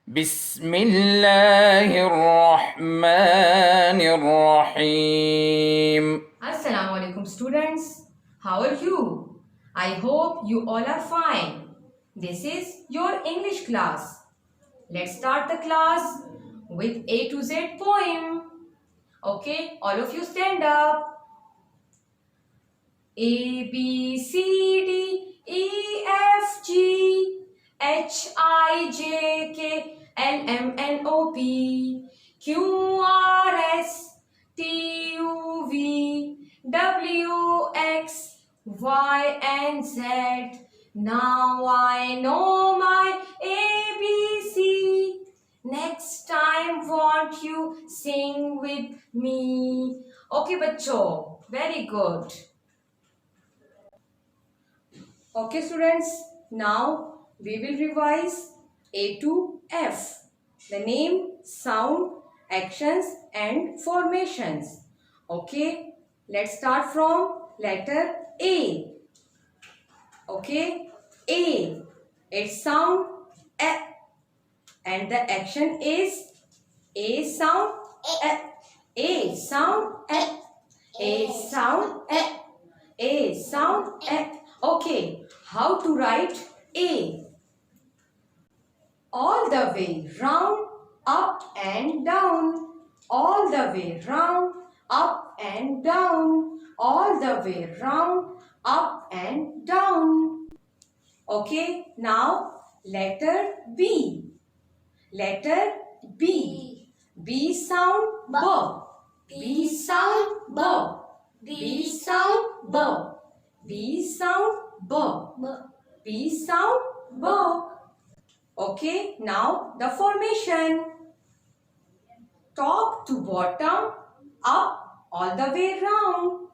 بسم الله الرحمن الرحيم. Assalamu alaikum students. How are you? I hope you all are fine. This is your English class. Let's start the class with A to Z poem. Okay, all of you stand up. A B C D E F G H I J K L M N O P Q R S T U V W X Y and Z. Now I know my ABC. Next time won't you sing with me? Okay, बच्चों, very good. Okay, students, now we will revise A to F. The name, sound, actions and formations. Okay, let's start from letter A. Okay, A. Its sound A and the action is A sound A. A sound A. A sound A. A sound A. Okay, how to write A? All the way round, up and down. All the way round, up and down. All the way round, up and down. Okay, now letter B. Letter B. B sound B. B sound B. B sound B. B sound B. B sound B. Okay, now the formation. Top to bottom, up all the way round.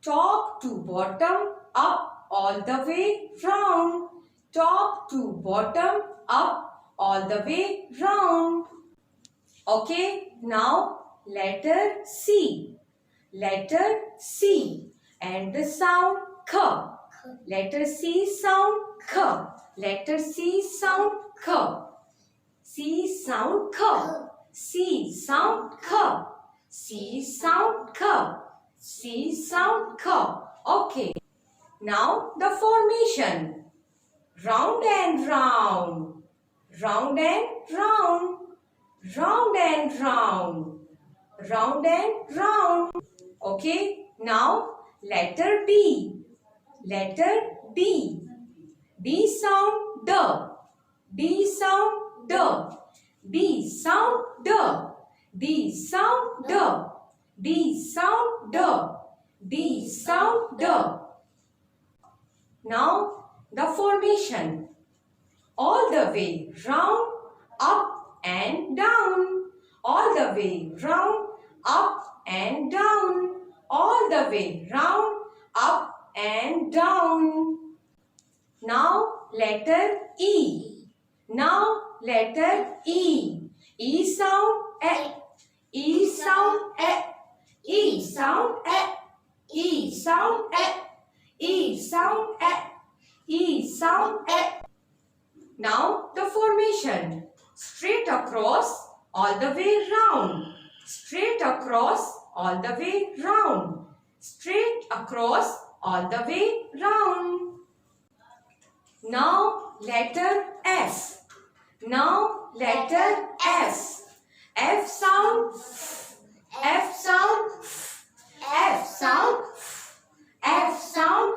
Top to bottom, up all the way round. Top to bottom, up all the way round. Okay, now letter C. Letter C and the sound K. Letter C sound K. Letter C sound K. C sound K. C sound K. C sound K. C sound K. Okay. Now the formation. Round and round. Round and round. Round and round. Round and round. Okay. Now letter B. Letter D. D sound D. D sound D. D sound D. D sound D. D sound D. D sound D. Now the formation. All the way round, up and down. All the way round, up and down. All the way round, up and down. Now letter E. Now letter E. E sound E. E sound E. E sound E. E sound E. E sound E. E sound E. Now the formation. Straight across all the way round. Straight across all the way round. Straight across all the way round. Now letter F. Now letter F. F sound F sound F sound F sound.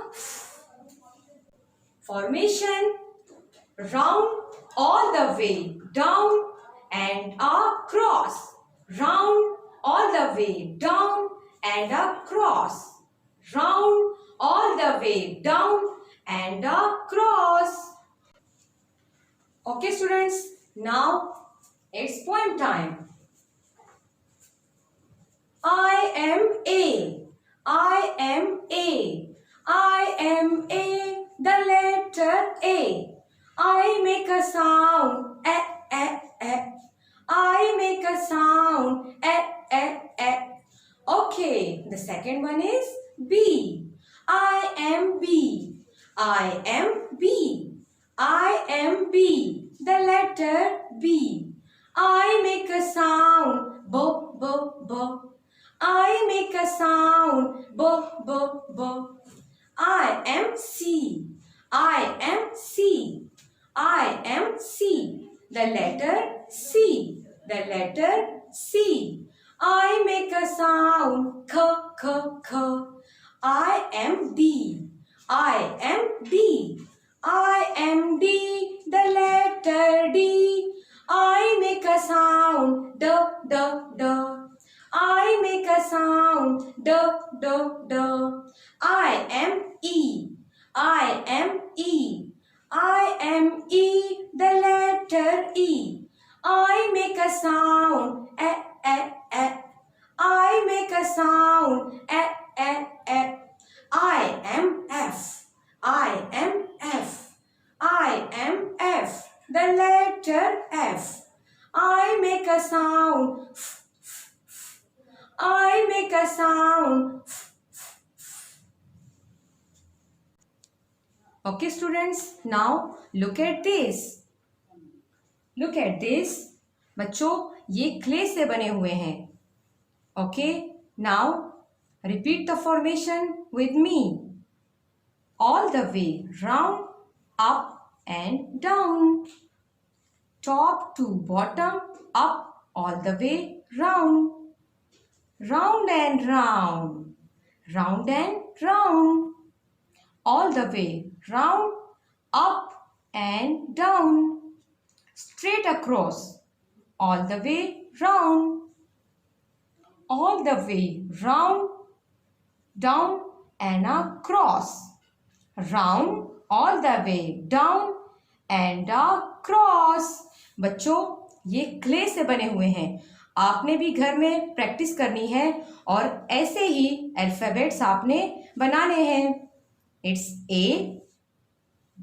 Formation. Round all the way down and across. Round all the way down and across. Round all the way down and across. Okay, students, now it's poem time. I am A. I am A. I am A. The letter A. I make a sound I make a sound Okay, the second one is B. I am B. I am B. I am B. The letter B. I make a sound B, B, B. I make a sound B, B, B. I am C. I am C. I am C. The letter C. The letter C. I make a sound K, K, K. I am D. I am D. I am D. The letter D. I make a sound D, D, D. I make a sound D, D, D. I am E. I am E. I am E. The letter E. I make a sound E, E, E. I make a sound E, E, E. I am F. I am F. I am F. The letter F. I make a sound F, F, F. I make a sound F, F, F. Okay, students. Now look at this. Look at this. बच्चों ये clay से बने हुए हैं. Okay. Now repeat the formation with me. All the way round, up and down. Top to bottom, up all the way round. Round and round. Round and round. All the way round, up and down. Straight across, all the way round. All the way round, down and across. Round, all the way down and across. बच्चों ये clay से बने हुए हैं. आपने भी घर में प्रैक्टिस करनी है और ऐसे ही अल्फाबेट्स आपने बनाने हैं. It's A,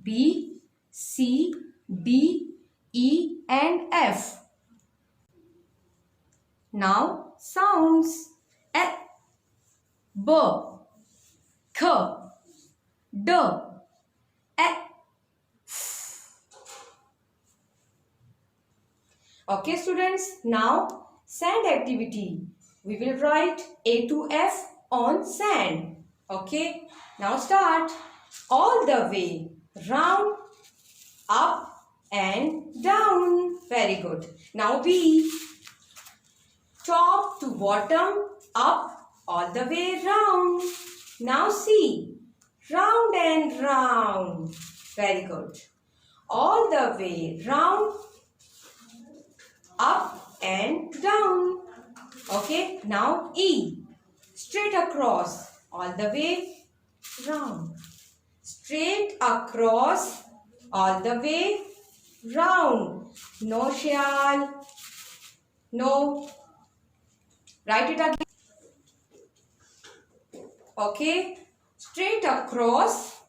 B, C, D, E and F. Now sounds A, B, K, D, E, F. Okay students, now sand activity. We will write A to F on sand. Okay, now start. All the way round, up and down. Very good. Now B. Top to bottom, up all the way round. Now C. Round and round. Very good. All the way round, up and down. Okay, now E. Straight across, all the way round. Straight across, all the way round. No shall. No. Write it again. Okay. Straight across,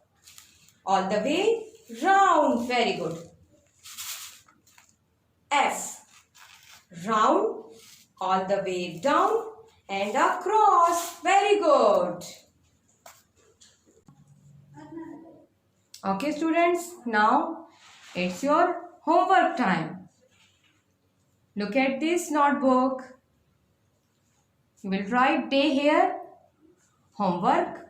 all the way round. Very good. F. Round, all the way down and across. Very good. Okay students, now it's your homework time. Look at this notebook. You will write day here, homework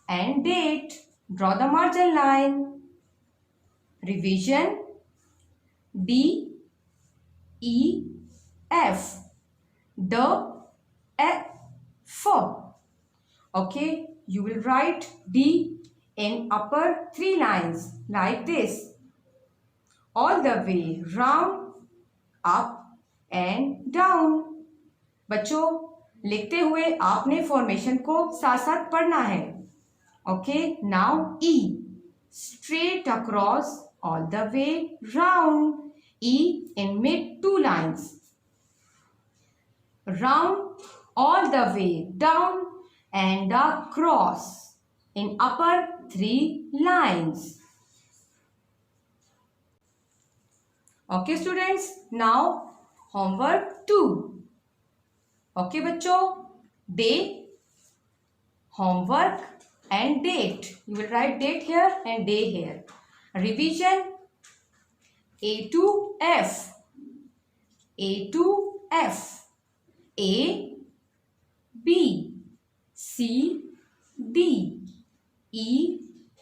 and date. Draw the margin line. Revision D, E, F. D, F. Okay, you will write D in upper 3 lines like this. All the way round, up and down. बच्चों लिखते हुए आपने formation को साथ साथ पढ़ना है. Okay, now E. Straight across, all the way round. E in mid 2 lines. Round, all the way down and across in upper 3 lines. Okay students, now homework 2. Okay बच्चों, day, homework and date. You will write date here and day here. Revision A to F. A to F. A, B, C, D, E,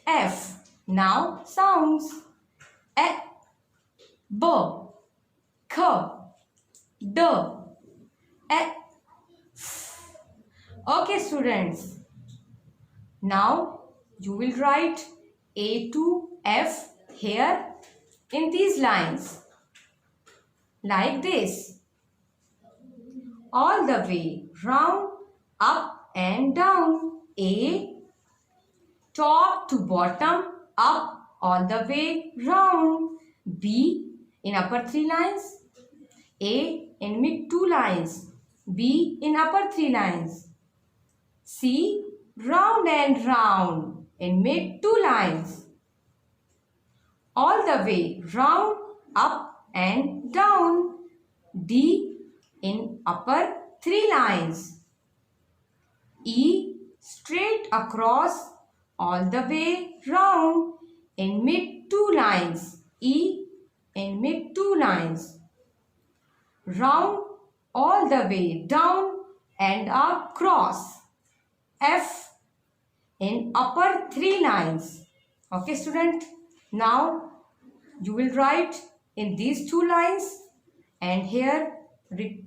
F. Now sounds. A, B, K, D, E, F. Okay, students. Now you will write A to F here in these lines. Like this. All the way round, up and down. A, top to bottom, up all the way round. B, in upper 3 lines. A, in mid 2 lines. B, in upper 3 lines. C, round and round in mid 2 lines. All the way round, up and down. D, in upper 3 lines. E, straight across all the way round in mid 2 lines. E, in mid 2 lines. Round all the way down and across. F, in upper 3 lines. Okay, student. Now you will write in these 2 lines, and here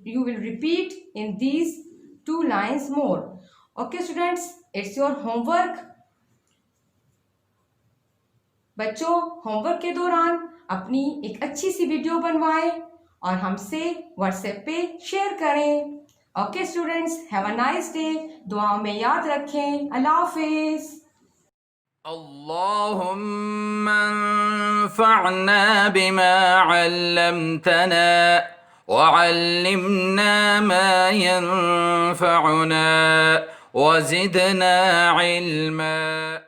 you will repeat in these 2 lines more. Okay, students, it's your homework. बच्चों, homework के दौरान अपनी एक अच्छी सी video बनवाएं और हमसे WhatsApp पे शेयर करें. Okay students, have a nice day. दुआओं में याद रखें. अल्लाह हाफिज. اللهم انفعنا بما علمتنا وعلمنا ما ينفعنا وزدنا علما.